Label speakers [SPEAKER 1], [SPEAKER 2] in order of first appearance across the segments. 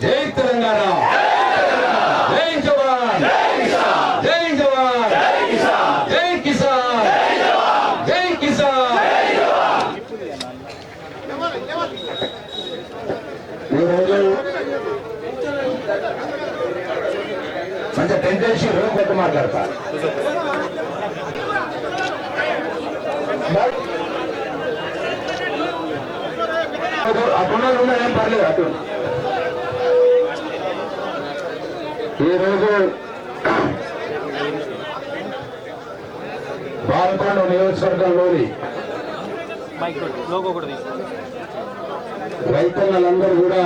[SPEAKER 1] జై తెలంగాణ, జై జవాన్, జై జవాన్, జై కిసాన్, జై కిసాన్. ఈరోజు మంచి టెంటేసి కొత్త మాట్లాడతా అటున్నా ఏం పర్లేదు. అటు ఈరోజు బాల్కొండ నియోజకవర్గంలోని రైతన్నలందరూ కూడా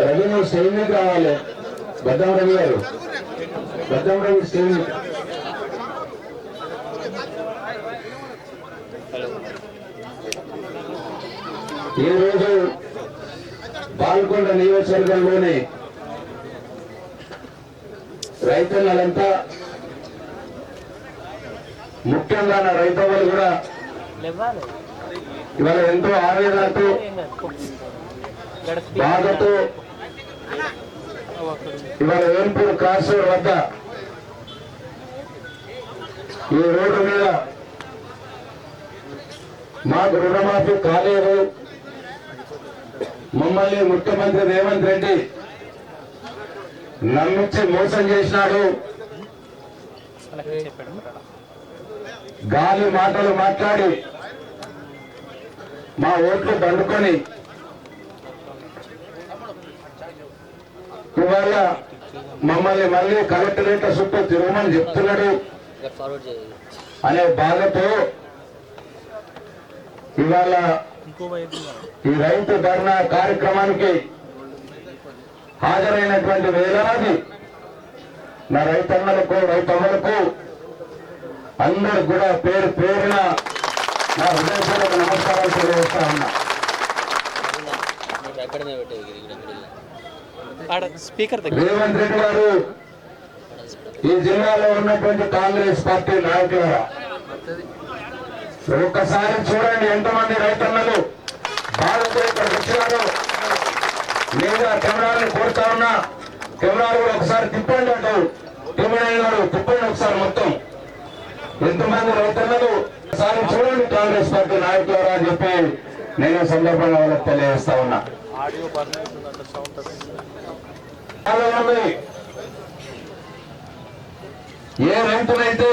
[SPEAKER 1] రవి సైనిక్ రావాలి. బద్దం రవి గారు, బద్దం రవి సైనిక్. ఈరోజు బాల్కొండ నియోజకవర్గంలోని రైతన్నలంతా, ముఖ్యంగా నా రైతన్నలు కూడా ఇవాళ ఎంతో ఆవేదనతో బాధతో ఇవాళ వేల్పూర్ క్రాస్ రోడ్ వద్ద ఈ రోడ్డు మీద మాకు రుణమాఫీ కాలేదు, మమ్మల్ని ముఖ్యమంత్రి రేవంత్ రెడ్డి నమ్మించి మోసం చేసినాడు, గాలి మాటలు మాట్లాడి మా ఓట్లు దండుకొని ఇవాళ మమ్మల్ని మళ్ళీ కలెక్టరేట్ చుట్టూ తిరగమని చెప్తున్నాడు అనే బాధతో ఇవాళ ఈ రైతు ధర్నా కార్యక్రమానికి హాజరైనటువంటి వేలాది నా రైతన్నలకు, రైతమ్మలకు అందరికి కూడా పేరు పేరున నా హృదయపూర్వక నమస్కారాలు తెలియజేస్తా ఉన్నా. రేవంత్ రెడ్డి గారు ఈ జిల్లాలో ఉన్నటువంటి కాంగ్రెస్ పార్టీ నాయకులారా, ఒక్కసారి చూడండి ఎంతమంది రైతన్నలు బాధతో ఇక్కడికి వచ్చినారు. లేదా కెమెరాలను కోరుతా ఉన్నా, కెమెరాలు కూడా ఒకసారి తిప్పండి అంటారు. కెమెరా గారు తిప్పండి ఒకసారి మొత్తం ఎంతమంది రైతన్నలు ఒకసారి చూడండి కాంగ్రెస్ పార్టీ నాయకులారా అని చెప్పి నేను సందర్భంగా వాళ్ళకి తెలియజేస్తా ఉన్నా. ఏ రైతునైతే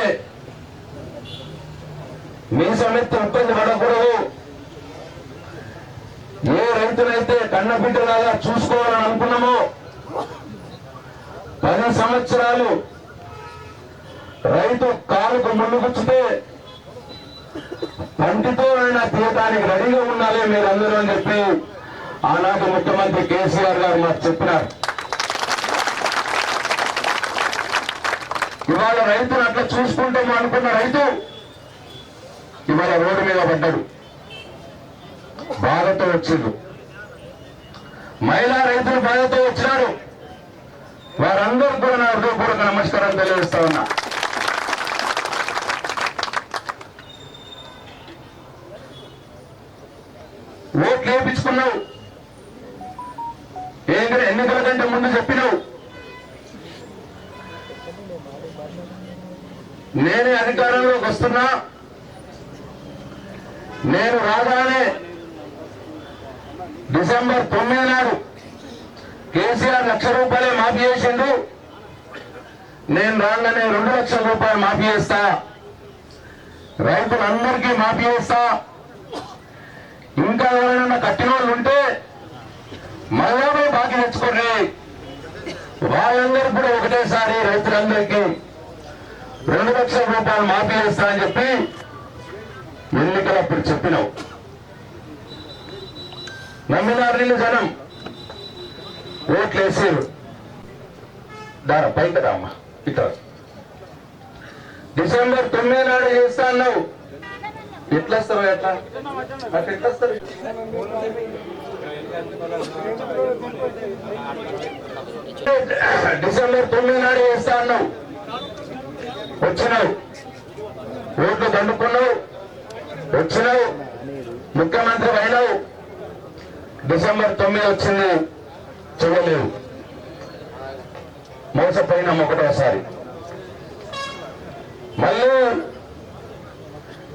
[SPEAKER 1] మీసమెత్తి ఇబ్బంది పడకూడదు, ఏ రైతునైతే కన్నబిడ్డలాగా చూసుకోవాలని అనుకున్నామో 10 సంవత్సరాలు రైతు కాలుకు ముందుకొచ్చితే పంటితో అయినా తీయటానికి రెడీగా ఉండాలి మీరందరూ అని చెప్పి ఆనాటి ముఖ్యమంత్రి కేసీఆర్ గారు మాకు చెప్పినారు. ఇవాళ రైతులు అట్లా చూసుకుంటాము అనుకున్న రైతు ఇవాళ రోడ్డు మీద పడ్డాడు, బాధతో వచ్చిండు. మహిళా రైతులు బాధతో వచ్చినారు. వారందరూ కూడా నా హృదయపూర్వక నమస్కారం తెలియజేస్తా ఉన్నా. ఓట్లు వేయించుకున్నావు, ఎన్నికల కంటే ముందు చెప్పినావు నేనే అధికారంలోకి వస్తున్నా, నేను రాగానే డిసెంబర్ 9 నాడు కేసీఆర్ ₹1,00,000 మాఫీ చేసిండు, నేను రాగానే 2 లక్షల రూపాయలు మాఫీ చేస్తా, రైతులందరికీ మాఫీ చేస్తా, ఇంకా ఎవరైనా కట్టిన వాళ్ళు ఉంటే మళ్ళా బాకీ తెచ్చుకోండి, వాళ్ళందరూ కూడా ఒకటేసారి రైతులందరికీ 2 లక్షల రూపాయలు మాఫీ చేస్తా అని చెప్పి ఎన్నికలప్పుడు చెప్పినావు. నమ్మినారు నిన్ను జనం, ఓట్లు వేసారు. దాని పైకి రామ్మా ఇట్లా డిసెంబర్ 9 నాడు చేస్తా అన్నావు. ఎట్లా వస్తారు, ఎట్లా అట్లా ఎట్లా వస్తారు? డిసెంబర్ 9 నాడు చేస్తా అన్నావు, వచ్చినావు, ఓట్లు దండుకున్నావు, వచ్చినావు, ముఖ్యమంత్రి అయినావు, డిసెంబర్ 9 వచ్చింది, చేయలేవు, మోసపోయినాం ఒకటోసారి. మళ్ళీ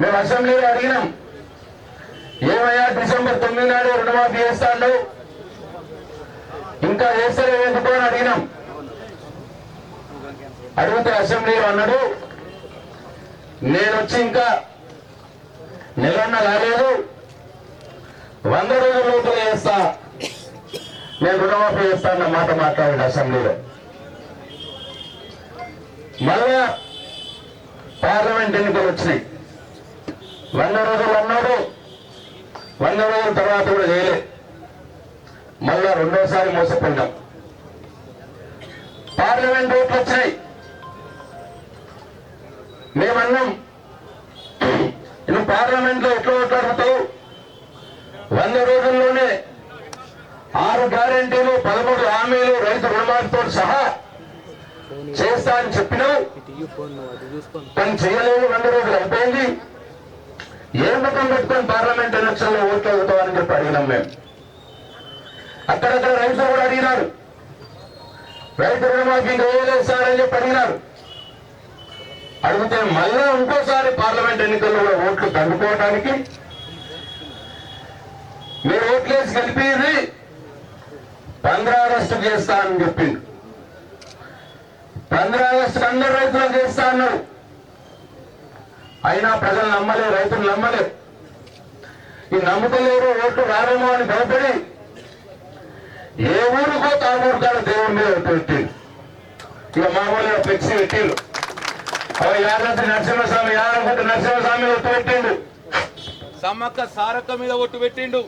[SPEAKER 1] మేము అసెంబ్లీలో అడిగినాం, ఏమయ్యా డిసెంబర్ 9 నాడు రుణమాఫీ చేస్తాడు, ఇంకా చేస్తారు ఎందుకు అని అడిగినాం. అడిగితే అసెంబ్లీలో అన్నాడు, నేను వచ్చి ఇంకా నెలన్న కాలేదు, 100 రోజుల లోపల చేస్తా, నేను రుణమాఫీ చేస్తానన్న మాట మాట్లాడాడు అసెంబ్లీలో. మళ్ళా పార్లమెంట్ ఎన్నికలు వచ్చినాయి, 100 రోజులు అన్నాడు, 100 రోజుల తర్వాత కూడా చేయలే. మళ్ళా రెండోసారి మోసపోయినాం. పార్లమెంట్ ఓట్లు వచ్చినాయి, మేమన్నాం నువ్వు పార్లమెంట్ లో ఎట్లా ఓట్లాడుతావు, 100 రోజుల్లోనే 6 గ్యారెంటీలు 13 హామీలు రైతు రుణమాఫీతో సహా చేస్తా అని చెప్పినావు, కానీ చేయలేదు, 100 రోజులు అయిపోయింది, ఏం ముఖం పెట్టుకొని పార్లమెంట్ ఎలక్షన్ లో ఓట్లు అవుతామని చెప్పి అడిగినాం మేము. అక్కడక్కడ రైతులు కూడా అడిగినారు, రైతు రుణమాఫీ ఇంకా వేయలేదు సార్ అని చెప్పి అడిగినారు. అడిగితే మళ్ళా ఇంకోసారి పార్లమెంట్ ఎన్నికల్లో కూడా ఓట్లు దండుకోవడానికి మీరు ఓట్లేసి గెలిపేది 15 ఆగస్టుకు చేస్తా అని చెప్పింది. 15 ఆగస్టుకు అందరు రైతులకు చేస్తా అన్నారు. అయినా ప్రజలు నమ్మలేదు, రైతులు నమ్మలేదు. ఈ నమ్ముతలేరు, ఓట్లు రారేమో అని భయపడి ఏ ఊరికో తాగూరు కాడ దేవుడి మీద పెట్టిండు. ఇక మామూలుగా ఫ్లెక్సీ పెట్టిండు, యాదాద్రి నరసింహస్వామి, యాదగిరి నరసింహస్వామి ఒట్టు పెట్టిండు,
[SPEAKER 2] సమ్మక్క సారక్క మీద ఒట్టు పెట్టిండు.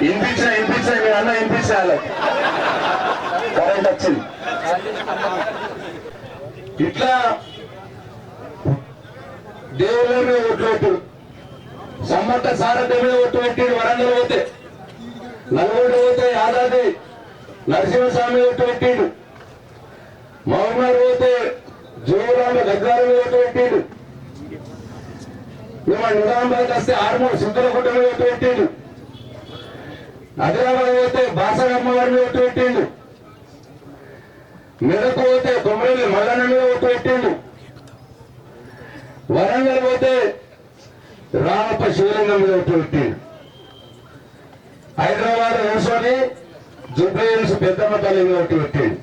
[SPEAKER 1] వినిపించిన మీ అన్న వినిపించాలి, కరెంట్ వచ్చింది. ఇట్లా దేవుళ్ళ మీద ఓట్లు పెట్టాడు, సమ్మక్క సారథ్య మీద ఓట్లు పెట్టాడు. వరంగల్ పోతే, నల్గొండ పోతే యాదాద్రి నరసింహస్వామి ఓట్లు పెట్టాడు, మహబూబ్నగర్ పోతే జోగురామ గద్వాల మీద ఓట్లు పెట్టాడు, మేము నిజామాబాద్ వస్తే ఆర్మూర్ సిద్ధులగుట్ట మీద ఓట్లు పెట్టాడు, ఆదిలాబాద్ పోతే బాసరమ్మ వారి మీద ఓటు పెట్టిండు, మెదక్ పోతే కొమరల్లి మల్లన్న మీద ఓటు పెట్టిండు, వరంగల్ పోతే రామప్ప శివలింగం మీద ఓటు పెట్టిండు, హైదరాబాద్ కూర్చొని జుబ్లీహిల్స్ పెద్దమ్మ తల్లి మీద ఓటు పెట్టిండు.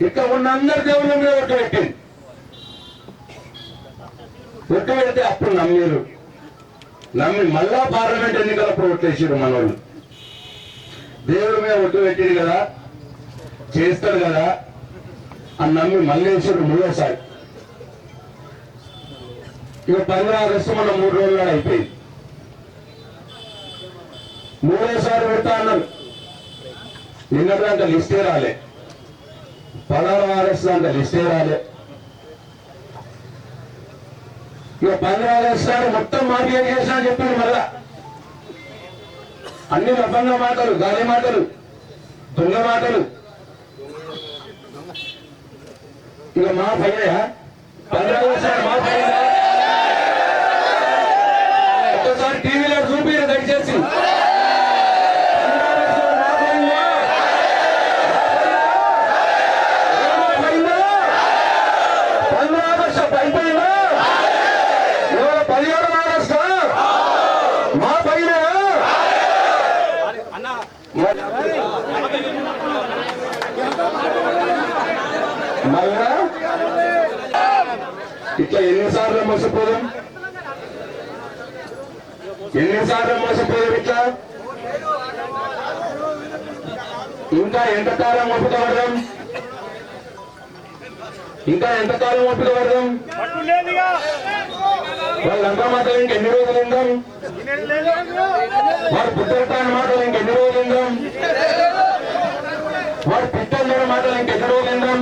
[SPEAKER 1] ఇక్కడ ఉన్న అందరి దేవుళ్ళ మీద ఓటు పెట్టిండు. ఓటు పెడితే అప్పుడు నమ్మి మళ్ళా పార్లమెంట్ ఎన్నికలప్పుడు ఓట్లేసారు మనోళ్ళు. దేవుడి మీద ఒట్టు పెట్టాడు కదా, చేస్తాడు కదా అని నమ్మి మళ్ళీ వేసాడు మూడోసారి. ఇక 15 ఆగస్టు మన 3 రోజుల నాడు అయిపోయింది. మూడోసారి పెడతా అన్నారు, నిన్నటిదాకా లిస్టే రాలే, 16 ఆగస్టు దాకా లిస్టే రాలే. ఇక 15 ఆగస్టు నాడు మొత్తం మాఫీ చేసినా చెప్పింది. మళ్ళా అన్ని లభంగా మాటలు, గాలి మాటలు, దొంగ మాటలు. ఇక మా పైన 15 ఆగస్టు నాడు మా పైన ఒక్కసారి టీవీలో చూపిరు దయచేసి. 15 ఆగస్టు అయిపోయిందా? ఇవాళ 17 ఆగస్టు మా పైన మళ్ళా ఇట్లా ఎన్నిసార్లు మోసపోదాం, ఎన్నిసార్లు మోసపోయారు ఇట్లా? ఇంకా ఎంతకాలం ఓపిక పడదాం, ఇంకా ఎంతకాలం ఓపిక పడదాం? వాళ్ళంతా మాటలు ఇంకెన్ని రోజులు ఉందాం? వాడు పుట్టని మాటలు ఇంకెన్ని రోజులు ఉందాం? వాడు పుట్టని మాటలు ఇంకెన్ని రోజులు ఉందాం?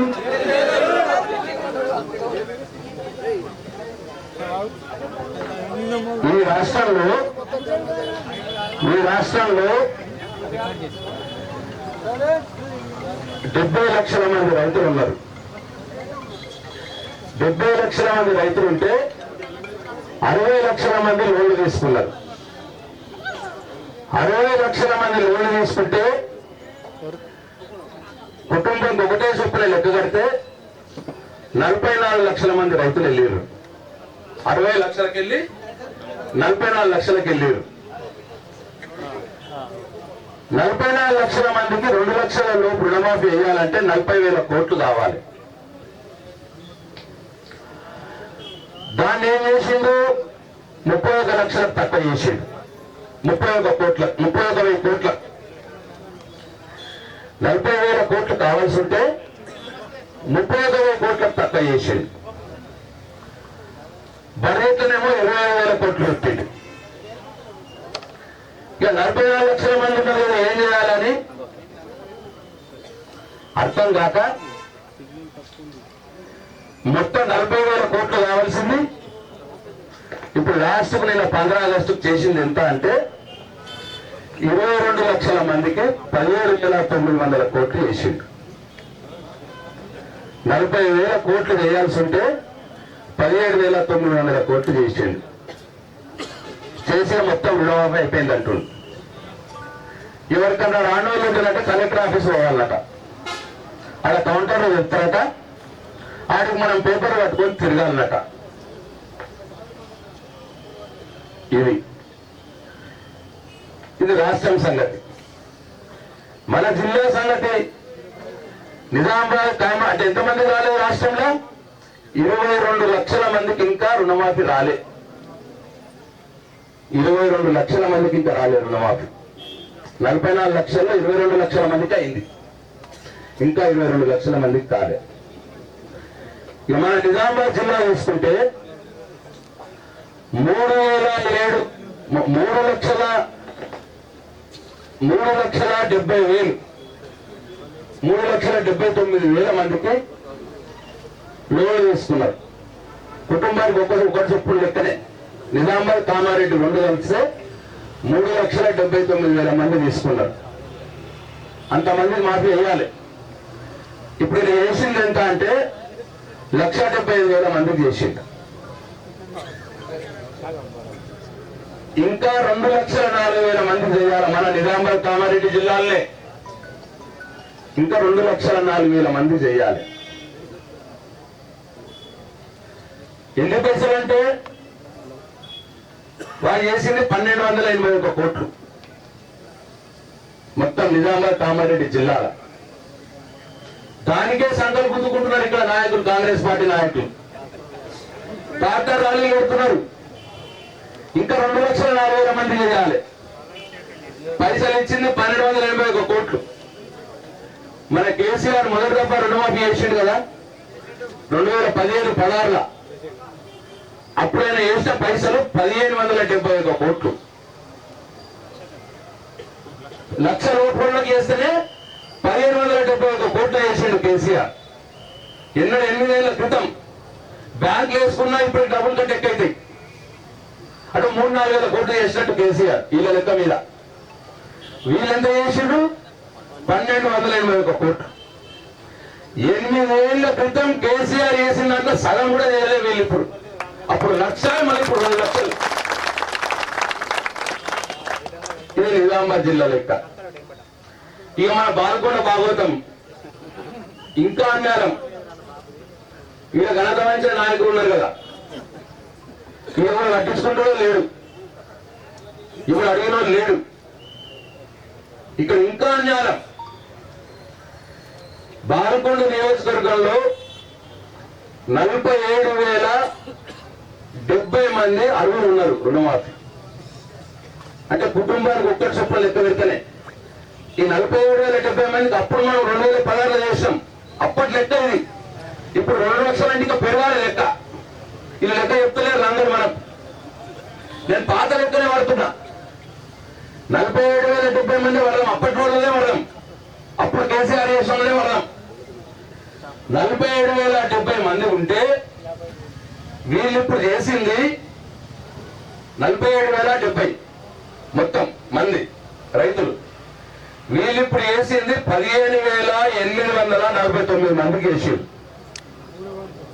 [SPEAKER 1] రాష్ట్రంలో 70 లక్షల మంది రైతులు ఉన్నారు. 70 లక్షల మంది రైతులు ఉంటే 60 లక్షల మంది లోన్లు తీసుకున్నారు. 60 లక్షల మంది లోన్లు తీసుకుంటే కుటుంబం ఒకటే చొప్పున లెక్క కడితే 44 లక్షల మంది రైతులు వెళ్ళారు.
[SPEAKER 2] 60 లక్షలకి వెళ్ళి
[SPEAKER 1] 44 లక్షలకు వెళ్ళారు. 44 లక్షల మందికి 2 లక్షల లోపు రుణమాఫీ వేయాలంటే 40,000 కోట్లు కావాలి. దాన్ని ఏం చేసిండు? 31 లక్షలకు తక్కువ చేసిండు. 31 కోట్ల 31,000 కోట్ల 40,000 కోట్లు కావాల్సి ఉంటే 31,000 కోట్లకు తక్కువ చేసిండు. బడ్జెట్లోనేమో 25,000 కోట్లు పెట్టిండు. ఇక 44 లక్షల మంది ఉన్నారు కదా, ఏం చేయాలని అర్థం కాక మొత్తం 40,000 కోట్లు కావాల్సింది. ఇప్పుడు లాస్ట్కు నిన్న 15 ఆగస్టుకు చేసింది ఎంత అంటే 22 లక్షల మందికి 17,900 కోట్లు వేసిండు. 40,000 కోట్లు వేయాల్సి ఉంటే 17,900 కోట్లు చేసిండు. చేసిన మొత్తం రుణమాఫీ అయిపోయింది అంటుండు. ఎవరికన్నా రాని వాళ్ళు ఉంటున్నట్టు కలెక్టర్ ఆఫీస్ పోవాలన్నట. ఆడ కౌంటర్లో చెప్తారట, ఆడికి మనం పేపర్ పట్టుకొని తిరగాలన్నట. ఇది రాష్ట్రం సంగతి. మన జిల్లా సంగతి నిజామాబాద్ అంటే ఎంతమంది రాలేదు రాష్ట్రంలో? 22 లక్షల మందికి ఇంకా రుణమాఫీ రాలే. 22 లక్షల మందికి ఇంకా రాలేదు రుణమాఫీ. 44 లక్షల్లో 22 లక్షల మందికి అయింది, ఇంకా 22 లక్షల మందికి కాలే. ఇక మన నిజామాబాద్ జిల్లా చూసుకుంటే 3,70,000 మందికి లోన్లు తీసుకున్నారు. కుటుంబానికి ఒకటి చెప్పుడు లెక్కనే నిజామాబాద్ కామారెడ్డి 2 కలిస్తే 3,70,900 మంది తీసుకున్నారు. అంతమందికి మాఫీ వేయాలి. ఇప్పుడు నేను వేసింది ఎంత అంటే 1,75,000 మందికి చేసింది. ఇంకా 2,04,000 మంది చేయాలి మన నిజామాబాద్ కామారెడ్డి జిల్లాలనే. ఇంకా 2,04,000 మంది చేయాలి. ఎన్ని పైసలు అంటే వాళ్ళు చేసింది 1,281 కోట్లు మొత్తం నిజామాబాద్ కామారెడ్డి జిల్లాల. దానికే సంకలు గుద్దుకుంటున్నారు ఇక్కడ నాయకులు, కాంగ్రెస్ పార్టీ నాయకులు ట్రాక్టర్ ర్యాలీలు కొడుతున్నారు. ఇంకా 2,04,000 మంది చేయాలి. పైసలు ఇచ్చింది 1,281 కోట్లు. మన కేసీఆర్ మొదటి దఫా రుణమాఫీ చేసిండు కదా 2015-16లో. అప్పుడైనా వేసిన పైసలు 1,571 కోట్లు. 1,00,000 రూపాయలకు వేస్తేనే 1,571 కోట్లు వేసిండు కేసీఆర్. 8 ఏళ్ల క్రితం బ్యాంకులు వేసుకున్నా ఇప్పుడు డబ్బులు కంటే ఎక్కువైతాయి. అటు 3-4 వేల కోట్లు చేసినట్టు కేసీఆర్ వీళ్ళ లెక్క మీద. వీళ్ళెంత చేసిండు? 1,281 కోట్లు. 8 ఏళ్ల క్రితం కేసీఆర్ చేసిన దాంట్లో సగం కూడా చేయలేదు వీళ్ళు. ఇప్పుడు అప్పుడు 1,00,000, మళ్ళీ ఇప్పుడు 2 లక్షలు. ఇది నిజామాబాద్ జిల్లా లెక్క. ఇక మన బాల్కొండ భాగవతం ఇంకా అన్యాయం. ఇక ఘనతమైన నాయకులు ఉన్నారు కదా, ఎవరు పట్టించుకుంటాడో లేడు, ఎవరు అడిగినో లేడు. ఇక్కడ ఇంకా అన్యాయం. బాల్కొండ నియోజకవర్గంలో 47,070 మంది అర్హులు ఉన్నారు రుణమాఫీ. అంటే కుటుంబానికి ఒక్కటి చొప్పున లెక్క పెడితేనే ఈ 47,070 మందికి అప్పుడు మనం 2016లో చేసాం. అప్పటి లెక్క ఇది. ఇప్పుడు 2 లక్షల ఇంకా పెరగాలి లెక్క. ఇది లెక్క చెప్తలేరు అందరూ. మనం నేను పాత లెక్కనే వాడుతున్నా. 47,070 మంది పడదాం. అప్పటి రోజులనే పడదాం. అప్పుడు కేసీఆర్ చేసినోళ్ళనే పడదాం. 47,070 మంది ఉంటే వీళ్ళు ఇప్పుడు చేసింది 47,070 మొత్తం మంది రైతులు. వీళ్ళు ఇప్పుడు వేసింది 15,849 మందికి వేసారు.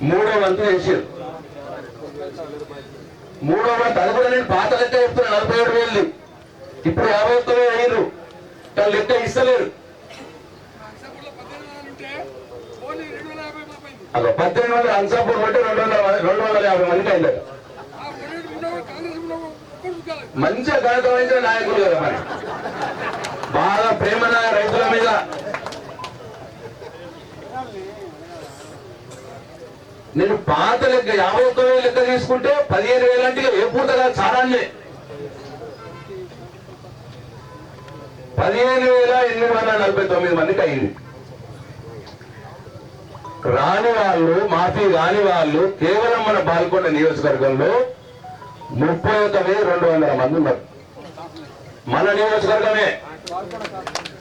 [SPEAKER 1] మూడో వంతు వేసారు. మూడో వంతు అది కూడా నేను పాత లెక్క చెప్తున్నా 47,000. ఇప్పుడు 51,000 అయ్యారు. కానీ లెక్క ఇస్తలేరు. అలా 1800 అన్సాపూర్ బట్టి 250 మందికి అయిందట. మంచిగా గణిత వహించిన నాయకులు కదా మరి, బాగా ప్రేమ రైతుల మీద. నేను పాత లెక్క 51,000 లెక్క తీసుకుంటే 15,000 అంటే ఏ పూట కాదు, చాలానే. 15,849 మందికి అయింది. రాని వాళ్ళు, మాఫీ కాని వాళ్ళు కేవలం మన బాల్కొండ నియోజకవర్గంలో 31,200 మంది ఉన్నారు. మన నియోజకవర్గమే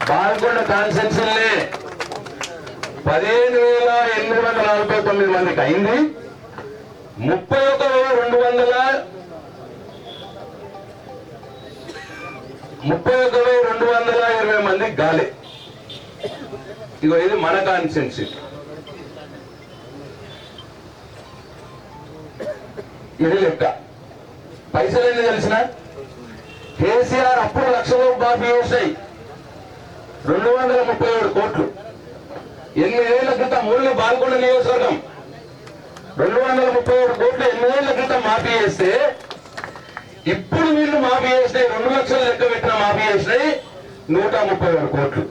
[SPEAKER 1] బాల్కొండ కాన్స్టిట్యున్సీలే 15,849 మందికి అయింది. 31,220 మందికి గాలి. ఇగో ఇది మన కాన్స్టిట్యున్సీ. ఇది లెక్క. పైసలు ఎన్ని తెలిసిన? కేసీఆర్ అప్పుడు 1,00,000 మాఫీ చేసాయి 237 కోట్లు. 8 ఏళ్ల క్రితం మూడు బాల్కొండ నియోజకవర్గం 237 కోట్లు 8 ఏళ్ల క్రితం మాఫీ చేస్తే, ఇప్పుడు వీళ్ళు మాఫీ చేసినాయి 2 లక్షలు లెక్క పెట్టిన మాఫీ చేసినాయి 137 కోట్లు.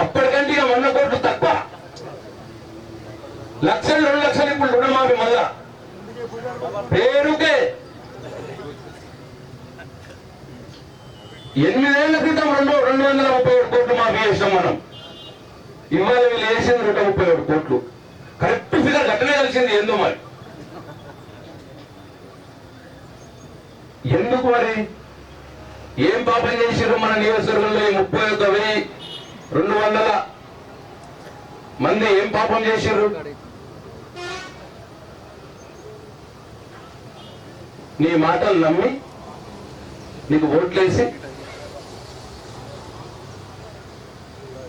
[SPEAKER 1] అప్పటికంటే ఇక 100 కోట్లు తక్కువ. 1,00,000 2 లక్షలు ఇప్పుడు రుణమాఫీ మళ్ళా పేరుకే. 8 ఏళ్ల క్రితం 237 కోట్లు మాఫీ చేసినాం మనం. ఇవాళ వీళ్ళు వేసింది 137 కోట్లు. కరెక్ట్ ఫిగర్ గట్టనే కలిసింది. ఏందో మరి ఎందుకు మరి? ఏం పాపం చేసిర్రు మన నియోజకవర్గంలో? 31,200 మంది ఏం పాపం చేసిర్రు? నీ మాటలు నమ్మి నీకు ఓట్లేసి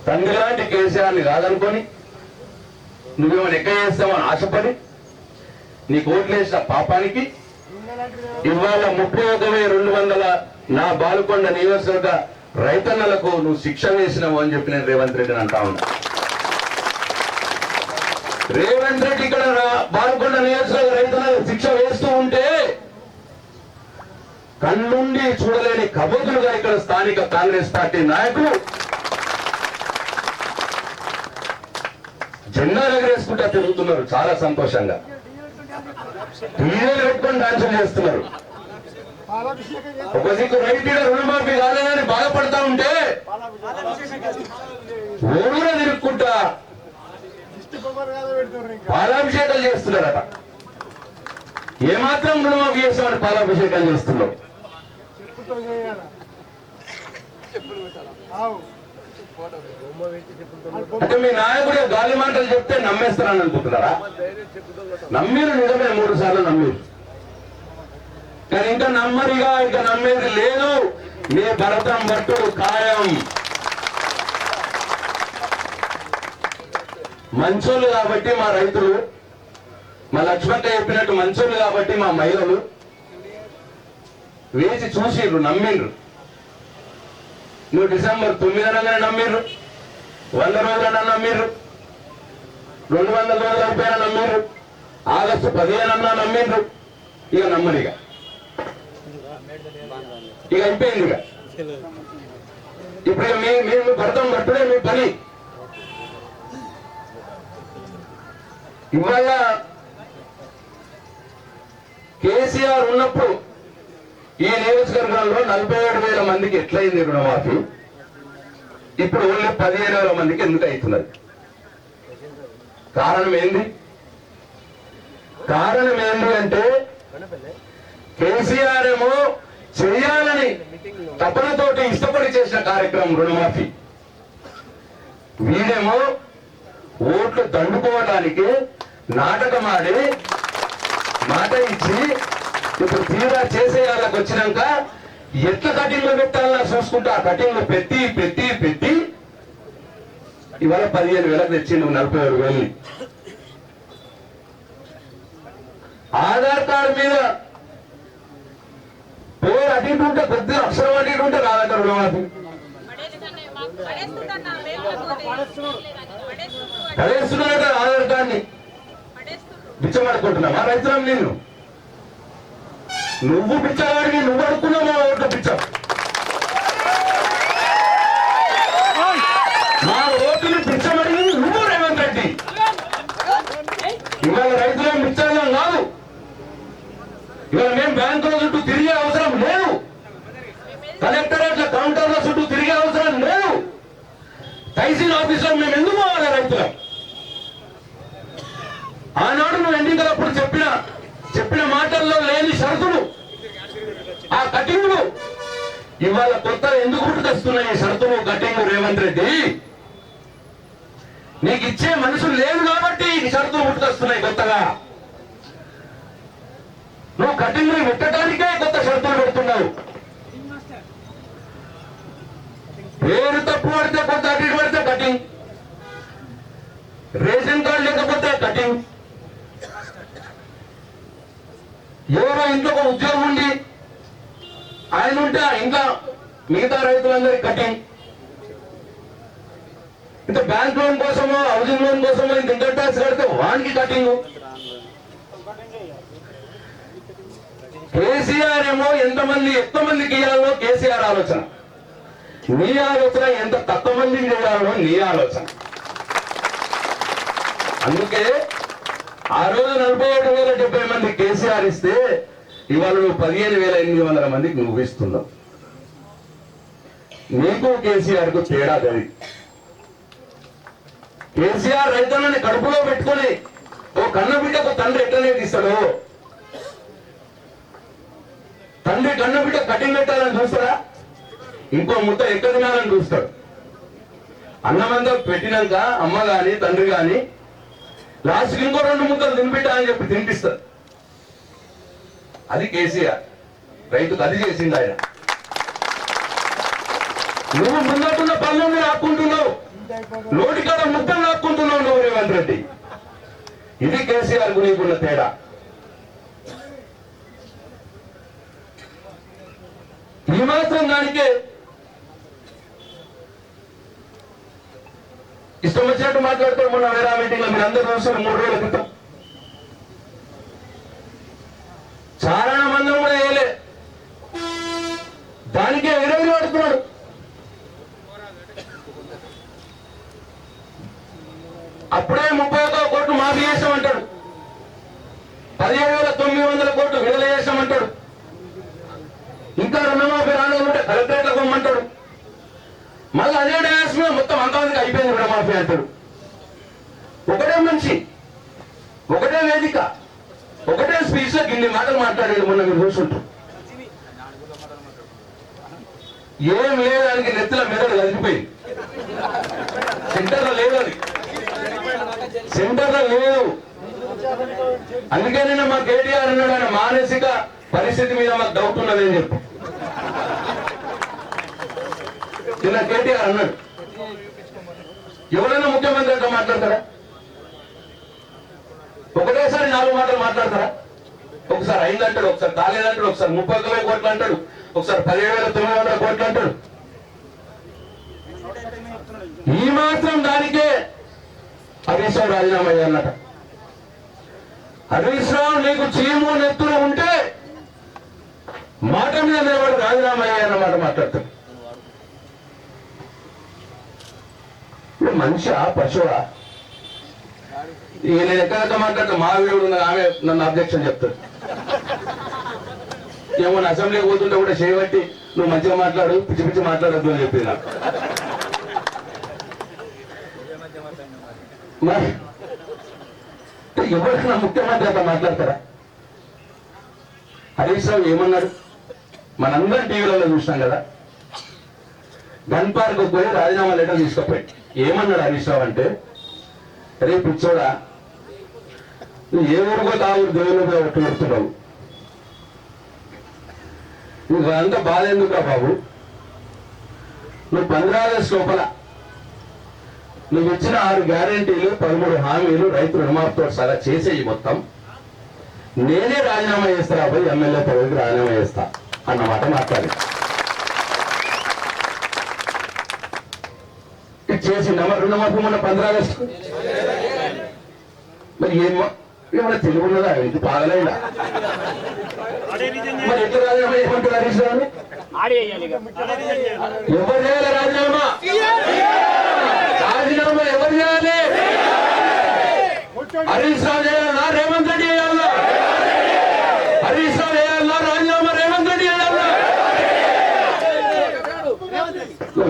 [SPEAKER 1] తండ్రి లాంటి కేసీఆర్ని కాదనుకొని నువ్వేమైనా ఎక్క చేస్తావని ఆశపడి నీకు ఓట్లేసిన పాపానికి ఇవాళ 31,200 నా బాల్కొండ నియోజకవర్గ రైతన్నలకు నువ్వు శిక్ష వేసినావు అని చెప్పి నేను రేవంత్ రెడ్డిని అంటా ఉన్నా. రేవంత్ రెడ్డి ఇక్కడ బాల్కొండ నియోజకవర్గ రైతన్నలకు శిక్ష వేస్తూ ఉంటే కళ్ళుండి చూడలేని కబోతులుగా ఇక్కడ స్థానిక కాంగ్రెస్ పార్టీ నాయకులు జెండాలు ఎగరేసుకుంటా తిరుగుతున్నారు. చాలా సంతోషంగా టీవీలు పెట్టుకొని డాన్సులు చేస్తున్నారు. ఒక దిక్కు రైతు రుణమాఫీ కాలేదని బాధపడతా ఉంటే ఊళ్ళో తిరుక్కుంటా పాలాభిషేకాలు చేస్తున్నారట. ఏమాత్రం రుణమాఫీ చేస్తామని పాలాభిషేకాలు చేస్తున్నారు. అంటే మీ నాయకుడు గాలి మాటలు చెప్తే నమ్మేస్తారని అనుకుంటున్నారా? నమ్మిరు, నిజమే 3 సార్లు నమ్మిరు. కానీ ఇంకా నమ్మరిగా, ఇంకా నమ్మేది లేదు. మీ భరతం భట్టుడు ఖాయం. మంచోళ్ళు కాబట్టి మా రైతులు, మా లక్ష్మక్క చెప్పినట్టు మంచోళ్ళు కాబట్టి మా మహిళలు వేసి చూసిర్రు, నమ్మిండ్రు. నువ్వు డిసెంబర్ 9 అనగానే నమ్మిర్రు, 100 రోజులన్నా నమ్మిర్రు, 200 రోజులు అయిపోయినా నమ్మిర్రు, ఆగస్టు 15 అన్నా నమ్మిండ్రు. ఇక నమ్మరిగా, ఇక అయిపోయింది. ఇక ఇప్పుడు మేము భరతం పట్టుడే మీ పని. ఇవాళ కేసీఆర్ ఉన్నప్పుడు ఈ నియోజకవర్గంలో 47,000 మందికి ఎట్లయింది రుణమాఫీ? ఇప్పుడు ఓన్లీ 15,000 మందికి ఎందుకు అవుతున్నది? కారణం ఏంది? కారణం ఏంటి అంటే కేసీఆర్ ఏమో చేయాలని తపనతోటి ఇష్టపడి చేసిన కార్యక్రమం రుణమాఫీ. వీడేమో ఓట్లు దండుకోవడానికి నాటకమాడి మాట ఇచ్చి ఇప్పుడు తీరా చేసే వాళ్ళకి వచ్చినాక ఎట్లా కటింగ్ లో పెట్టాలన్నా చూసుకుంటా ఆ కటింగ్ లో పెట్టి పెట్టి పెట్టి ఇవాళ 15,000 తెచ్చిండు 47,000. ఆధార్ కార్డు మీద పేరు అటు ఇటు ఉంటే కొద్దిగా అక్షరం అటు ఇటు ఉంటే రాదంటారు రుణమాఫీ. పడేస్తున్నాడట ఆధార్ కార్డుని. బిచ్చమడుకుంటున్నావా రైతులం నేను? నువ్వు పిచ్చవాడికి నువ్వు అడుక్కున్నావు మా ఓట్ల పిచ్చ. మా ఓటుని పిచ్చమడిగి నువ్వు రేవంత్ రెడ్డి. ఇవాళ రైతులం పిచ్చడం కాదు. ఇవాళ మేము బ్యాంకుల చుట్టూ తిరిగే అవసరం లేదు. కలెక్టరేట్ల కౌంటర్ల చుట్టూ తిరిగే అవసరం లేదు. తహసీల్ ఆఫీసులో మేము ఎందుకు పోవాలి రైతులం? ఆనాడు నువ్వు ఎన్నికలప్పుడు చెప్పిన మాటల్లో లేని షరతులు, ఆ కటింగ్లు ఇవాళ కొత్త ఎందుకు పుట్టుకొస్తున్నాయి? ఈ షరతులు కటింగ్ రేవంత్ రెడ్డి నీకు ఇచ్చే మనుషులు లేదు కాబట్టి ఈ షరతులు పుట్టుకొస్తున్నాయి కొత్తగా. నువ్వు కటింగ్లు పెట్టడానికే కొత్త షరతులు పెడుతున్నావు. పేరు తప్పు పడితే కొత్త అటు ఇటు పడితే కటింగ్, రేషన్ కార్డు లేకపోతే కటింగ్, ఎవరో ఇంట్లో ఒక ఉద్యోగం ఉండి ఆయన ఉంటే ఇంకా మిగతా రైతులందరికీ కటింగ్. ఇంత బ్యాంక్ లోన్ కోసమో హౌసింగ్ లోన్ కోసమో ఇంత ఇన్కమ్ ట్యాక్స్ కడితే వానికి కటింగ్. కేసీఆర్ ఏమో ఎక్కువ మందికి ఇవ్వాలో కేసీఆర్ ఆలోచన, నీ ఆలోచన ఎంత తక్కువ మందికి చేయాలో నీ ఆలోచన. అందుకే ఆ రోజు 47,070 మంది కేసీఆర్ ఇస్తే ఇవాళ నువ్వు 15,800 మందికి నువ్వు ఇస్తున్నావు. నీకు కేసీఆర్ కు తేడా గది. కేసీఆర్ రైతులని కడుపులో పెట్టుకుని ఓ కన్న బిడ్డకు తండ్రి ఎట్లనే తీస్తాడు? తండ్రి కన్న బిడ్డ కటింగ్ పెట్టాలని చూస్తాడా? ఇంకో ముద్ద ఎక్కడ తినాలని చూస్తాడు. అన్నమంతా పెట్టినాక అమ్మ గాని తండ్రి గాని లాస్ట్కి ఇంకో 2 ముద్దలు తినిపిట్టా అని చెప్పి తినిపిస్తారు. అది కేసీఆర్. రైతుకు అది చేసింది ఆయన. నువ్వు ముందటున్న పనులు మీరు ఆపుకుంటున్నావు, నోటికాడ ముద్దలు ఆపుకుంటున్నావు నువ్వు రేవంత్ రెడ్డి. ఇది కేసీఆర్ కు నీకున్న తేడా. ఈ మాత్రం దానికే ఇష్టం వచ్చినట్టు మాట్లాడుతారు. మొన్న వేరే మీటింగ్ లో మీరు అందరూ చూసారు 3 రోజుల క్రితం. చారణ మందం కూడా వేయలే, దానికే విరోధులు పడుతున్నాడు. అప్పుడే 31 కోట్లు మాఫీ చేసామంటాడు, 17,900 కోట్లు విడుదల చేసామంటాడు. ఇంకా రుణమాఫీ రానుంటే కలెక్టరేట్లకు పోమంటాడు. మళ్ళీ అదే డయాస్ మీద మొత్తం అంతమందికి అయిపోయింది రుణమాఫీ అంటాడు. ఒకటే మనిషి, ఒకటే వేదిక, ఒకటే స్పీచ్ లో ఇన్ని మాటలు మాట్లాడాడు. మొన్న మీరు చూసుంటారు. ఏం లేదు, దానికి నెత్తిల మెదడు కలిసిపోయింది. సెంటర్లో లేదు, అది సెంటర్లో లేదు. అందుకే నిన్న మా కేటీఆర్ అన్నాడు, ఆయన మానసిక పరిస్థితి మీద మాకు డౌట్ ఉన్నది అని చెప్పి నిన్న కేటీఆర్ అన్నాడు. ఎవరైనా ముఖ్యమంత్రి అట్లా మాట్లాడతారా? ఒకటేసారి 4 మాటలు మాట్లాడతారా? ఒకసారి అయిందంటాడు, ఒకసారి కాలేదంటాడు, ఒకసారి 31,000 కోట్లు అంటాడు, ఒకసారి 17,900 కోట్లు అంటాడు. ఈ మాత్రం దానికే హరీష్ రావు రాజీనామా అయ్యాలన్నట. హరీష్ రావు నీకు చీము నెత్తులు ఉంటే మాట మీద నిలబడి రాజీనామా అయ్యారన్నమాట మాట్లాడతాడు. మనిషా పశువా? నేను ఎక్కడెక్కడ మాట్లాడితే మా వీడు ఆమె నన్ను అధ్యక్షుని చెప్తాడు. ఏమో అసెంబ్లీకి పోతుంటే కూడా చేయబట్టి నువ్వు మంచిగా మాట్లాడు, పిచ్చి పిచ్చి మాట్లాడద్దు అని చెప్పింది నాకు. మరి ఎవరికైనా ముఖ్యమంత్రి అట్లా మాట్లాడతారా? హరీష్ రావు ఏమన్నాడు? మనందరం టీవీలలో చూసినాం కదా. గన్ పార్క్ పోయి రాజీనామా లెటర్ తీసుకుపోయి ఏమన్నాడు హరీష్ రావు అంటే, రేపు పిచ్చోడా నువ్వు ఏ ఊరుకో తాగుడు దేవుని ఒట్టు పెడుతున్నావు. నువ్వు అంత బాధ ఎందుకురా బాబు? నువ్వు 15 ఆగస్టు లోపల నువ్వు ఇచ్చిన 6 గ్యారెంటీలు 13 హామీలు రైతు రుణమాఫీతో సగా చేసేయి మొత్తం. నేనే రాజీనామా చేస్తా పోయి ఎమ్మెల్యే పదవికి రాజీనామా చేస్తా అన్నమాట మాట్లాడి చేసిందా మరి రుణమాఫీ మొన్న 15 ఆగస్టు? మరి ఏమన్నా తెలుగు ఉన్నదా? ఇది పాగలేదా? మరి ఎట్లా రాజీనామా చేయమంటారు హరీష్ రావుని? ఎవరు చేయాలి రాజీనామా? రాజీనామా ఎవరు చేయాలి? హరీష్ రావు చేయాలన్నా రేవంత్ రెడ్డి చేయాలన్నా? హరీష్ రావు చేయాలన్నా రాజీనామా రేవంత్ రెడ్డి చేయాలన్నా?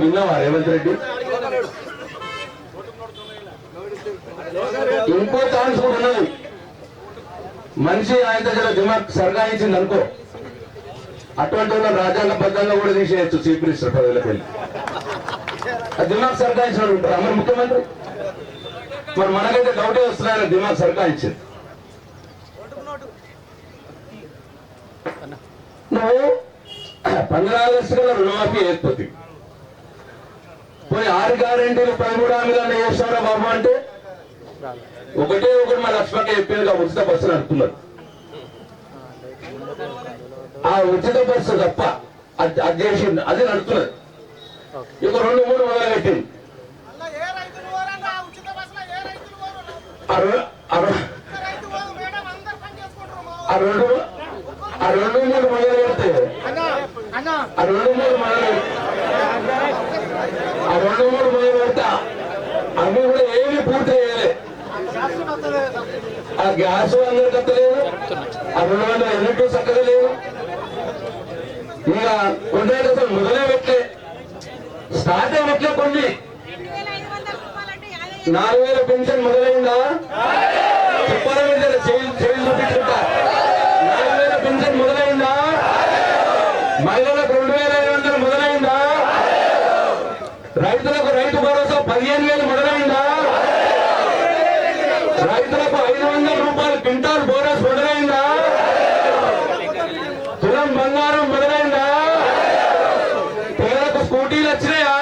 [SPEAKER 1] విన్నావా రేవంత్ రెడ్డి? ఇంకో ఛాన్స్ కూడా ఉన్నది. మనిషి ఆయన దగ్గర దిమాగ్ సర్గాయించింది అనుకో, అటువంటి వాళ్ళని రాజ్యాంగబద్ధంగా కూడా తీసేయచ్చు చీఫ్ మినిస్టర్ పదవిలోకి వెళ్ళి. ఆ దిమాగ్ సర్గాయించిన వాళ్ళు ఉంటారు అమరు ముఖ్యమంత్రి. మరి మనకైతే డౌటే వస్తున్నాయని దిమాగ్ సర్గాయించింది. నువ్వు 15 ఆగస్టు కల్లా రుణమాఫీ చేయకపోతే పోయి 6 గ్యారెంటీలు 13 హామీలు చేస్తారా బాబు అంటే ఒకటి మా లక్ష్మణ్ చెప్పింది ఉచిత బస్సు నడుపుతున్నారు. ఆ ఉచిత బస్సు తప్ప అది చేసింది, అది నడుపుతున్నది. ఇక 2-3 మొదలు పెట్టింది. ఆ 2-3 మొదలు పెడితే అవి కూడా ఏమీ పూర్తి చేయాలి. ఆ గ్యాస్ అందరికి అత్తలేదు, ఆ 200 యూనిట్లు చక్కగా లేవు. ఇక కొన్ని అసలు మొదలే పెట్టలే, స్టార్ట్ అయ్యట్లే. కొన్ని 4000 పెన్షన్ మొదలైందా? చెప్పాల మీద చేయి చూపించుకుంటా. 4000 పెన్షన్ మొదలైందా? మహిళలకు 2500 మొదలైందా? రైతులకు రైతు భరోసా 15,000 మొదలైందా? రైతులకు 500 రూపాయలు క్వింటాల్ బోనస్ మొదలైందా? తులం బంగారం మొదలైందా? పిల్లలకు స్కూటీలు వచ్చినాయా?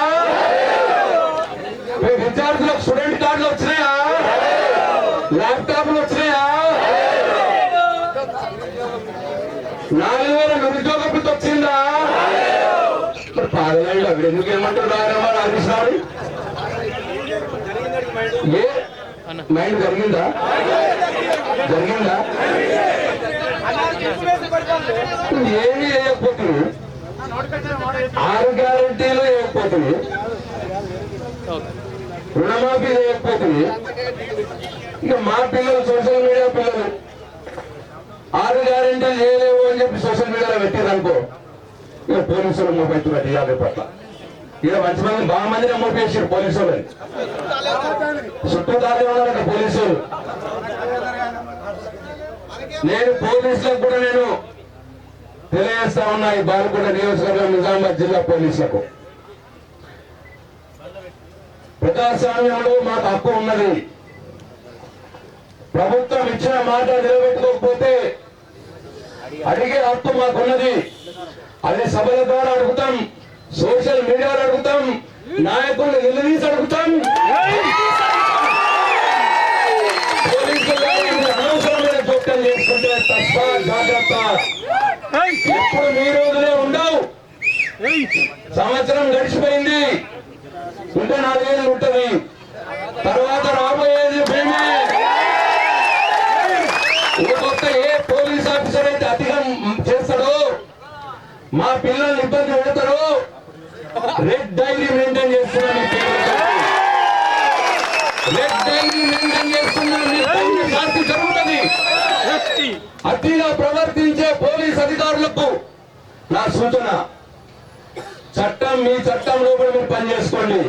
[SPEAKER 1] విద్యార్థులకు స్టూడెంట్ కార్డులు వచ్చినాయా? ల్యాప్టాప్లు వచ్చినాయా? 4000 నిరుద్యోగ వృత్తి వచ్చిందా? పాదలైళ్ళు అవి ఎందుకు ఏమంటారు రాయనమ్మా హరీష్ రావు? ఏ మైండ్ జరిగిందా? ఏమీ వేయకపోతుంది. 6 గ్యారెంటీలు వేయకపోతుంది, రుణమాఫీ వేయకపోతుంది. ఇక మా పిల్లలు సోషల్ మీడియా పిల్లలు 6 గ్యారెంటీలు చేయలేవు అని చెప్పి సోషల్ మీడియాలో పెట్టారనుకో, ఇక పోలీసులు మోపెట్టున్నారు టీఆర్పీ పట్ల. ఇక మంచి మంది బాగా మందిని మోపేసారు పోలీసులు. చుట్టూ తాగే ఉన్నారట పోలీసులు. నేను పోలీసులకు కూడా తెలియజేస్తా ఉన్నా, ఈ బాలకొండ నియోజకవర్గం నిజామాబాద్ జిల్లా పోలీసులకు, ప్రజాస్వామ్యంలో మాకు హక్కు ఉన్నది. ప్రభుత్వం ఇచ్చిన మాట నిలబెట్టుకోకపోతే అడిగే హక్కు మాకున్నది. అది సభల ద్వారా అడుగుతాం, సోషల్ మీడియాలో అడుగుతాం, నాయకులు నిలదీసి అడుగుతాం. పోలీసులు అనవసరమైన జోక్యం చేసుకుంటే తప్ప జాగ్రత్త. ఎప్పుడు మీ రోజులే ఉండవు. సంవత్సరం గడిచిపోయింది, ఇంకా 4 ఏళ్ళు ఉంటుంది. తర్వాత రాబోయేది మేమే. ఇంకొక ఏ పోలీస్ ఆఫీసర్ అయితే అతిగా చేస్తాడో, మా పిల్లల్ని ఇబ్బంది పెడతారో, రెడ్ డైరీ మెయింటైన్ చేస్తున్నాను. రెడ్ డైరీ మెయింటైన్ చేస్తున్నాను. జరుగుతుంది. అతిగా ప్రవర్తించే పోలీస్ అధికారులకు నా సూచన, చట్టం మీ చట్టం లోపల మీరు పనిచేసుకోండి.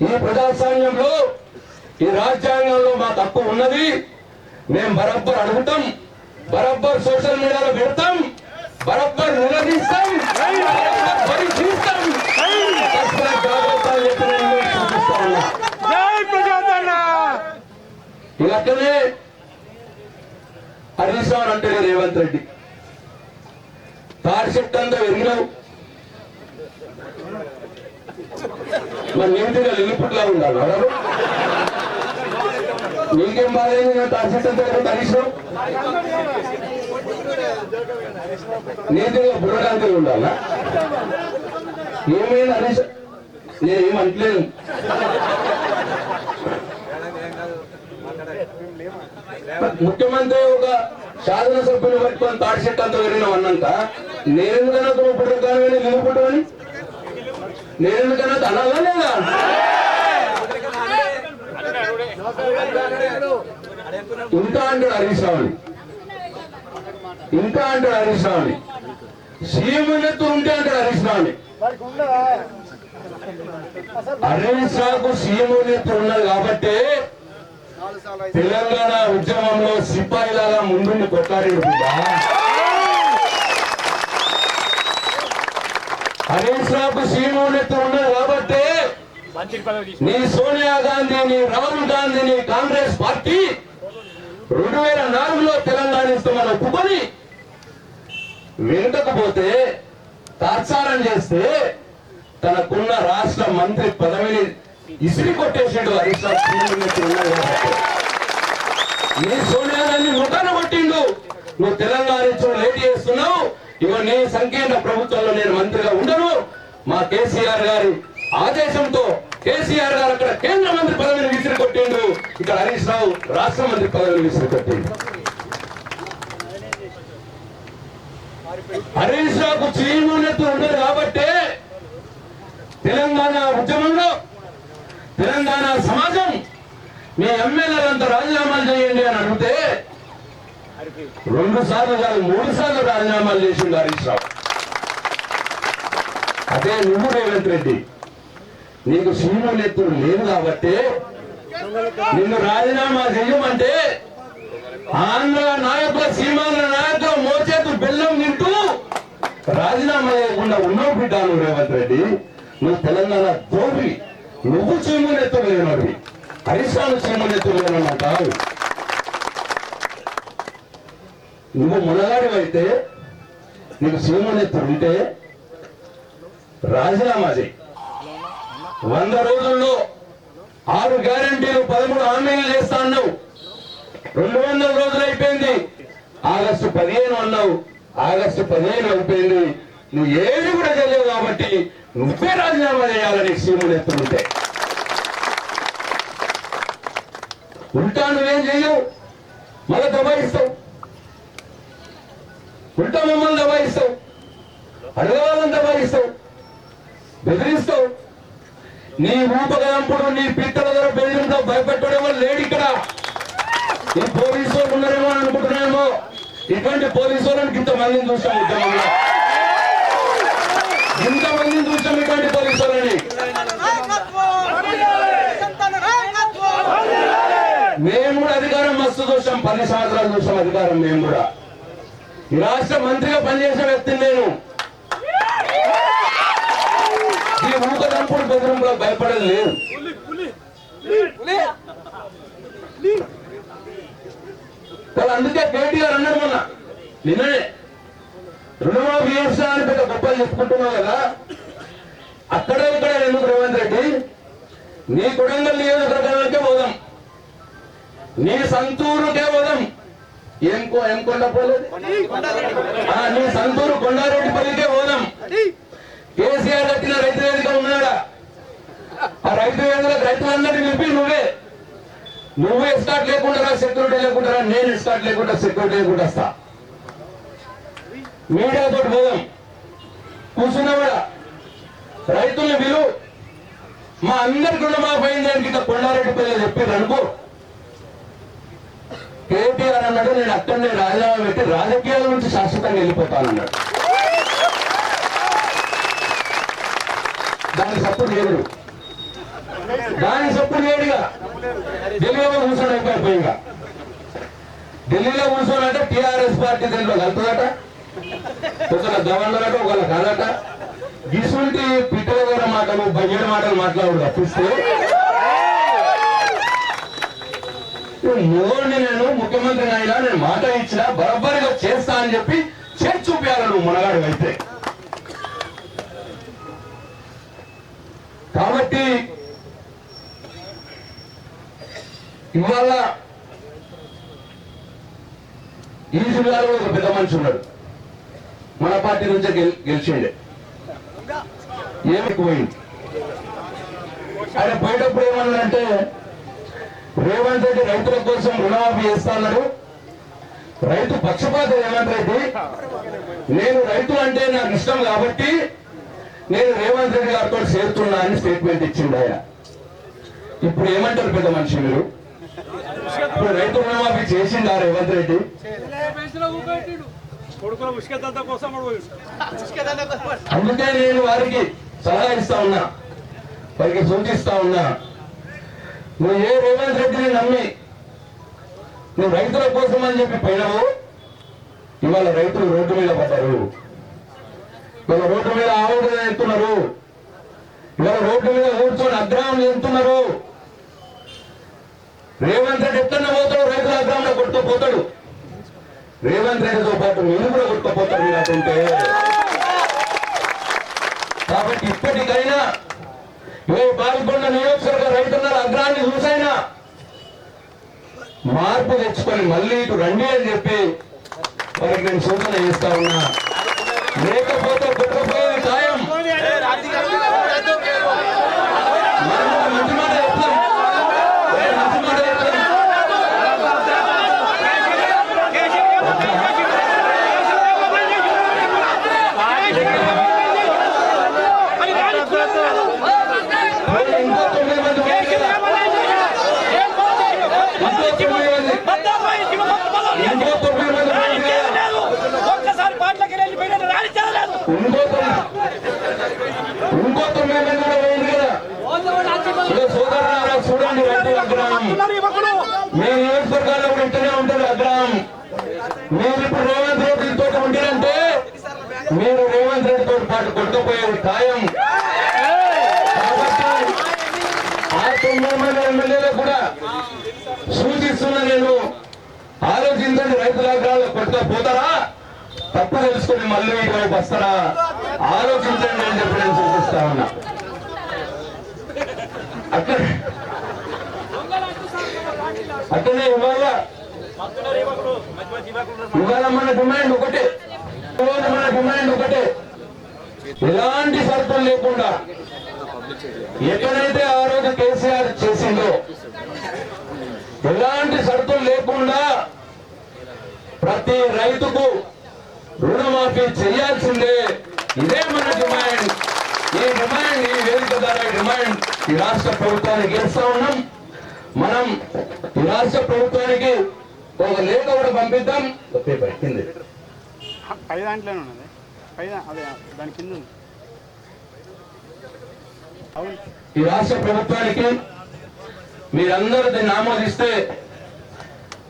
[SPEAKER 1] ఈ ప్రజాస్వామ్యంలో, ఈ రాజ్యాంగంలో మాకు హక్కు ఉన్నది. మేము బరబ్బర్ అడుగుతాం, బరబ్బర్ సోషల్ మీడియాలో పెడతాం, బరబ్బర్ నిలదీస్తాం, పరిశీలిస్తాం. ఇక అట్లనే హరీష్ రావు అంటే రేవంత్ రెడ్డి తాడి చెట్టు అంతా వెరిగినావు మరి నీటిగా లిల్లిపుట్లా ఉండాలి నీకేం బాధలేదు నేను తాడి చెట్టు అంతా వెరిగి హరీష్ రావు నీతిగా బుర్రకాంతిగా ఉండాలా ఏమైనా హరీష్ నేనేం అంటలేదు ముఖ్యమంత్రి ఒక శాసనసభ్యులు పట్టుకొని తాడి చెట్టు అంతా వెళ్ళినాం అన్నాక నేనెందుకన్నా పుట్టు కానీ నిన్ను పుట్టమని నేనెందుకన్నా అనాలా లేదా ఇంకా అంటాడు హరీష్ రావుని ఇంకా అంటాడు హరీష్ రావుని సీఎం ఎత్తు ఉంటే అంటాడు హరీష్ రావుని హరీష్ రావుకు సీఎం ఎత్తు ఉన్నది కాబట్టి తెలంగాణ ఉద్యమంలో సిపాయిలాగా ముందుండి కొట్లాడాడు బిడ్డా హరీష్ రావుకు సీమోన్నెత్తు ఉన్నది కాబట్టి నీ సోనియా గాంధీ నీ రాహుల్ గాంధీ నీ కాంగ్రెస్ పార్టీ 2004లో తెలంగాణ ఇస్తామని ఒప్పుకొని వెనుకకపోతే తాత్సారం చేస్తే తనకున్న రాష్ట్ర మంత్రి పదవిని ఇసిరి కొట్టేసాడు హరీష్ రావు సీమోన్నెత్తు ఉన్నది కాబట్టి నీ సోనియా గాంధీ ముఖాన కొట్టిండు నువ్వు తెలంగాణ ఇచ్చిన లేట్ చేస్తున్నావు ఇగో నీ సంకీర్ణ ప్రభుత్వంలో నేను మంత్రిగా ఉండను మా కేసీఆర్ గారి ఆదేశంతో కేసీఆర్ గారు అక్కడ కేంద్ర మంత్రి పదవిని విసిరి కొట్టిండు ఇక్కడ హరీష్ రావు రాష్ట్ర మంత్రి పదవిని విసిరి కొట్టిండు హరీష్ రావుకు చీమునెత్తు ఉండదు కాబట్టి తెలంగాణ ఉద్యమంలో తెలంగాణ సమాజం మీ ఎమ్మెల్యేలంతా రాజీనామాలు చేయండి అని అడిగితే 2 సార్లు కాదు 3 సార్లు రాజీనామాలు చేసిండు హరీష్ రావు అదే నువ్వు రేవంత్ రెడ్డి నీకు సీమోన్నెత్తుడు లేదు కాబట్టి నిన్ను రాజీనామా చేయమంటే ఆంధ్ర నాయకుల సీమాంధ్ర నాయకుల మోచేతు బెల్లం తింటూ రాజీనామా చేయకుండా ఉన్నావు బిడ్డ నువ్వు రేవంత్ రెడ్డి నువ్వు తెలంగాణ ద్రోహి నువ్వు సీమోన్నెత్తుడు లేనవి హరీష్ రావు సీమోన్నెత్తుడు లేనన్నా కాదు నువ్వు మునగాడివైతే నీకు సీమోన్నెత్తుడు ఉంటే రాజీనామా చేయి 100 రోజుల్లో 6 గ్యారంటీలు 13 హామీలు చేస్తా అన్నావు 200 రోజులు అయిపోయింది ఆగస్టు 15 అన్నావు ఆగస్టు 15 అయిపోయింది నువ్వు ఏది కూడా చేయలేవు కాబట్టి నువ్వే రాజీనామా చేయాలని సీమోన్నెత్తుడు ఉంటే ఉల్టా నువ్వేం చెయ్యవు మళ్ళా దబాయిస్తావు ఉల్టా మమ్మల్ని దబాయిస్తావు అడగవాళ్ళని దబాయిస్తావు బెదిరిస్తావు నీ ఊపగలంపుడు నీ పిట్టల ధర బెదిరింతో భయపెట్టడేమో లేడు ఇక్కడ ఈ పోలీసు వాళ్ళు ఉన్నారేమో అని అనుకుంటున్నామో ఇటువంటి పోలీసు వాళ్ళని ఇంతమందిని చూసాం ఉద్యమంలో ఇంతమందిని చూసాం ఇటువంటి పోలీసు వాళ్ళని మేము కూడా అధికారం మస్తు చూసాం 10 సంవత్సరాలు చూసాం అధికారం మేము కూడా ఈ రాష్ట్ర మంత్రిగా పనిచేసిన వ్యక్తిని నేను ఈ ఊకదంపుడు బెదిరింపులో భయపడేది లేదు అందుకే కేటీఆర్ అన్నాడు మొన్న నిన్ననే రుణమాఫీ చేస్తా అని పెద్ద గొప్పలు చెప్పుకుంటున్నావు కదా అక్కడే ఇక్కడ ఎందుకు రేవంత్ రెడ్డి నీ కొడంగల్ నియోజకవర్గానికే పోదాం నీ సంతూరుకే పోదాం ఏం కొండ పోలేదు నీ సంతూరు కొండారెడ్డిపల్లికే పోదాం కేసీఆర్ కట్టిన రైతు వేదిక ఉన్నాడా ఆ రైతు వేదికలకు రైతులందరినీ నింపి నువ్వే ఎస్కాట్ లేకుండా సెక్యూరిటీ లేకుండా నేను ఎస్కాట్ లేకుండా సెక్యూరిటీ లేకుండా వస్తా మీడియాతో పోదాం కూర్చున్నా కూడా రైతుల్ని విలువ మా అందరికి రుణమాఫీ అయింది దానికి కొండారెడ్డిపల్లి చెప్పారు అనుకో కేటీఆర్ అన్నాడు నేను అక్కడనే రాజీనామా పెట్టి రాజకీయాల నుంచి శాశ్వతంగా వెళ్ళిపోతానన్నాడు దానికి సపోర్ట్ చేయడు దానికి సపోర్ట్ చేయడుగా ఢిల్లీలో కూర్చొని అయిపోయిగా ఢిల్లీలో కూర్చొని అంటే టీఆర్ఎస్ పార్టీ దీంట్లో కలుపుదట ఒకళ్ళ గవర్నర్ అట ఒకళ్ళ కాదట గిసుంటి పిట్టల మాటలు బయ్యడి మాటలు మాట్లాడు తప్పిస్తే మొదటి నేను ముఖ్యమంత్రి అయినా నేను మాట ఇచ్చిన బరాబరిగా చేస్తా అని చెప్పి చేసి చూపించాలి నువ్వు మునగాడు అయితే. కాబట్టి ఇవాళ ఈ జిల్లాలో ఒక పెద్ద మనిషి ఉన్నాడు, మన పార్టీ నుంచే గెలిచిండే. ఏమి పోయింది ఆయన పోయేటప్పుడు ఏమన్నాడంటే రేవంత్ రెడ్డి రైతుల కోసం రుణమాఫీ చేస్తా అన్నాడు. రైతు పక్షపాతం రేవంత్ రెడ్డి, నేను రైతులు అంటే నాకు ఇష్టం కాబట్టి నేను రేవంత్ రెడ్డి గారితో చేరుతున్నా అని స్టేట్మెంట్ ఇచ్చిండు ఆయన. ఇప్పుడు ఏమంటారు పెద్ద మనిషి మీరు? ఇప్పుడు రైతు రుణమాఫీ చేసిండా రేవంత్ రెడ్డి? అందుకే నేను వారికి సలహా ఇస్తా ఉన్నా, వారికి సూచిస్తా ఉన్నా, నువ్వు ఏ రేవంత్ రెడ్డిని నమ్మి నువ్వు రైతుల కోసం అని చెప్పి పోయినావు, ఇవాళ రైతులు రోడ్డు మీద పడ్డారు. ఇవాళ రోడ్డు మీద ఆవులు ఎత్తున్నారు, ఇవాళ రోడ్డు మీద కూర్చొని అగ్రహం చెందుతున్నారు. రేవంత్ రెడ్డి ఎక్కడన్నా పోతాడు, రైతుల అగ్రహంలో కొట్టుకుపోతాడు. రేవంత్ రెడ్డితో పాటు మీరు కూడా కొట్టుకుపోతారు మీరంటే. కాబట్టి ఇప్పటికైనా బాల్కొండ నియోజకవర్గ రైతున్న అగ్రాన్ని చూసైనా మార్పు తెచ్చుకొని మళ్ళీ ఇటు రండి అని చెప్పి వారికి నేను సూచన చేస్తా ఉన్నా. లేకపోతే కొట్టుకుపోయేది ఖాయం. మంచి మాట చెప్తాం, మంచి మాట చెప్తాం. ఇంకో 9 మంది సోదరులారా చూడండి, రైతు అగ్రహం మీ నియోజకవర్గాల్లో కూడా ఇంటనే ఉంటుంది అగ్రహం. మీరు ఇప్పుడు రేవంత్ రెడ్డితో ఉండారంటే మీరు రేవంత్ రెడ్డితో పాటు కొట్టుకుపోయేది ఖాయం. కాబట్టి ఆ 9 మంది ఎమ్మెల్యేలకు కూడా సూచిస్తున్నా నేను, ఆలోచించండి. రైతుల అగ్రహాలు కొట్టుకుపోతారా, తప్పు తెలుసుకుని మళ్ళీ ఇటువైపు వస్తారా, ఆలోచించండి అని చెప్పి నేను సూచిస్తా ఉన్నా. అట్లనే ఇవాళ మన డిమాండ్ ఒకటే, మన డిమాండ్ ఒకటే, ఎలాంటి షరతులు లేకుండా ఎక్కడైతే ఆ రోజు కేసీఆర్ చేసిందో ఎలాంటి షరతులు లేకుండా ప్రతి రైతుకు రుణమాఫీ చేయాల్సిందే. ఇదే మన డిమాండ్. ఈ డిమాండ్, ఈ వేదిక ద్వారా ఈ డిమాండ్ ఈ రాష్ట్ర ప్రభుత్వానికి ఇస్తా ఉన్నాం. మనం ఈ రాష్ట్ర ప్రభుత్వానికి ఒక లేఖ కూడా పంపిద్దాం. ఈ రాష్ట్ర ప్రభుత్వానికి మీరందరూ దీన్ని ఆమోదిస్తే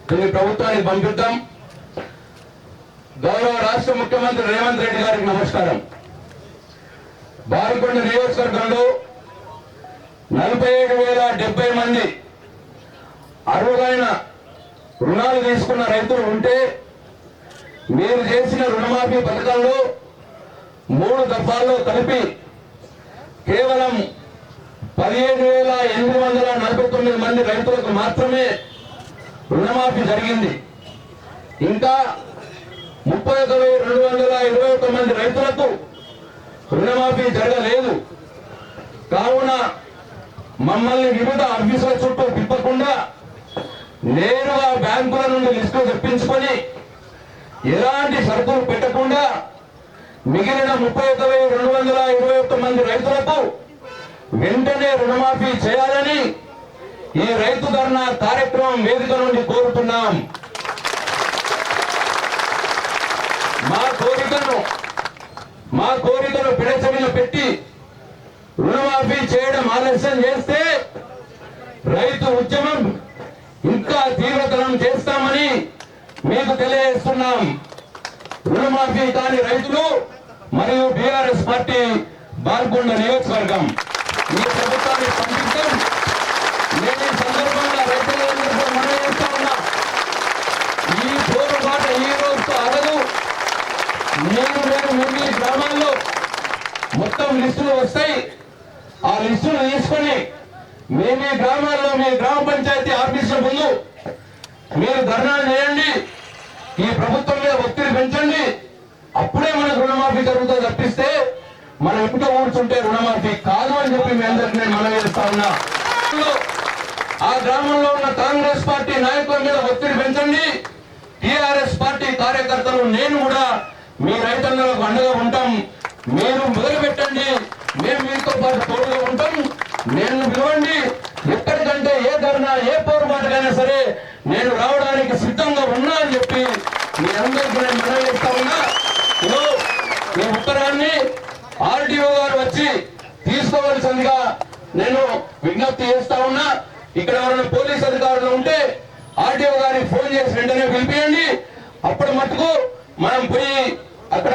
[SPEAKER 1] దీన్ని ప్రభుత్వానికి పంపిద్దాం. గౌరవ రాష్ట్ర ముఖ్యమంత్రి రేవంత్ రెడ్డి గారికి నమస్కారం. బాల్కొండ నియోజకవర్గంలో 47,070 మంది అర్హులైన రుణాలు తీసుకున్న రైతులు ఉంటే మీరు చేసిన రుణమాఫీ పథకంలో 3 దఫాల్లో కలిపి కేవలం 17,849 మంది రైతులకు మాత్రమే రుణమాఫీ జరిగింది. ఇంకా 31,221 మంది రైతులకు రుణమాఫీ జరగలేదు. కావున మమ్మల్ని వివిధ ఆఫీసుల చుట్టూ తిప్పకుండా నేరుగా బ్యాంకుల నుండి లిస్టు తెప్పించుకొని ఎలాంటి షరతులు పెట్టకుండా మిగిలిన 31,221 మంది రైతులకు వెంటనే రుణమాఫీ చేయాలని ఈ రైతు ధర్నా కార్యక్రమం వేదిక నుండి కోరుతున్నాం. మా కోరికను పిడచెవిన పెట్టి రుణమాఫీ చేయడం ఆలస్యం చేస్తే రైతు ఉద్యమం ఇంకా తీవ్రతరం చేస్తామని మీకు తెలియజేస్తున్నాం. రుణమాఫీ కాని రైతులు మరియు బీఆర్ఎస్ పార్టీ బాల్కొండ నియోజకవర్గం ఈ ప్రభుత్వాన్ని పంపిస్తాం. నేను ఈ సందర్భంగా రైతులందరికీ మనం చేస్తా ప్రభుత్వం లిస్టులు వస్తాయి. ఆ లిస్టులు తీసుకొని మీ గ్రామాల్లో మీ గ్రామ పంచాయతీ ఆఫీసుల ముందు మీరు ధర్నాలు చేయండి. ఈ ప్రభుత్వం మీద ఒత్తిడి పెంచండి. అప్పుడే మనకు రుణమాఫీ జరుగుతుంది. తప్పిస్తే మనం ఇంట్లో కూర్చుంటే రుణమాఫీ కాదు అని చెప్పి మీ అందరికీ నేను మనవి చేస్తా ఉన్నా. ఆ గ్రామంలో ఉన్న కాంగ్రెస్ పార్టీ నాయకుల మీద ఒత్తిడి పెంచండి. టిఆర్ఎస్ పార్టీ కార్యకర్తలు నేను కూడా మీ రైతన్నలకు అండగా ఉంటాం. మీరు మొదలు పెట్టండి, మేము మీతో పాటు తోడుగా ఉంటాం. నేను పిలవండి, ఎక్కడికంటే ఏ ధర్నా ఏ పోరుబాటుకైనా సరే నేను రావడానికి సిద్ధంగా ఉన్నా అని చెప్పి మీ అందరికీ నేను మనవి చేస్తా ఉన్నా. ఈ ఉత్తరాన్ని ఆర్డీఓ గారు వచ్చి తీసుకోవలసిందిగా నేను విజ్ఞప్తి చేస్తా ఉన్నా. ఇక్కడ ఎవరైనా పోలీస్ అధికారులు ఉంటే ఆర్డీఓ గారికి ఫోన్ చేసి వెంటనే పిలిపియండి. అప్పటి మటుకు మనం పోయి అక్కడ